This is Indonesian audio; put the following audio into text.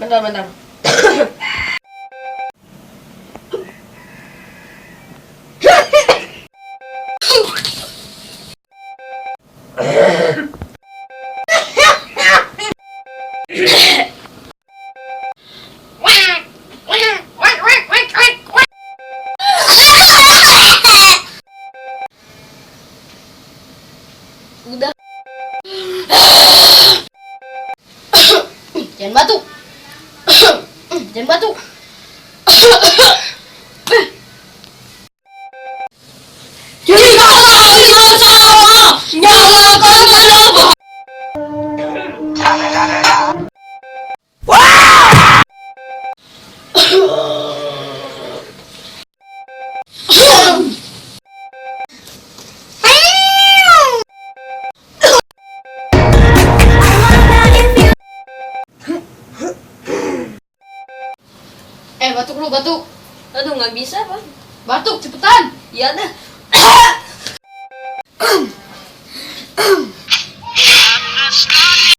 Bentar. Udah. Jangan batuk. Jangan batuk. Jika kalian sama, nyalakan kenapa? Batuk lu, batuk. Aduh, nggak bisa, Pak. Batuk, cepetan. Ya dah.